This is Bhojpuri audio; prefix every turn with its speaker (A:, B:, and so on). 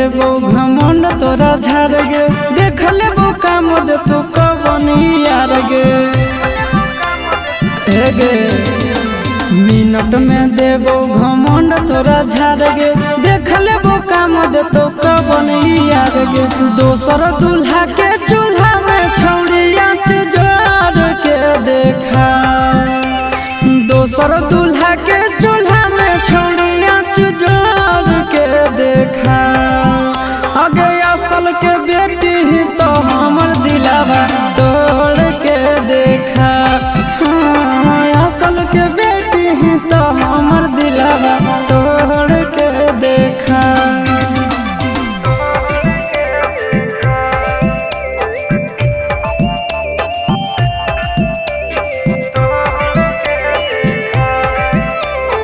A: देबो घमंड तोरा झाड़ गे, देख लेबो काम दे तू कवन यार गे। गे मिनट में देबो घमंड तोरा झाड़ गे, देख लेबो काम दे तू कवन यार गे। दोसर दूल्हा के चूल्हा में छौड़िया जोड़ के देखा, दोसर दूल्हा के चूल्हा में छौड़िया जोड़ के देखा। आगे असल के बेटी ही तो हमर दिलावा तोड़ के देखा, हाँ असल के बेटी ही तो हमर दिलावा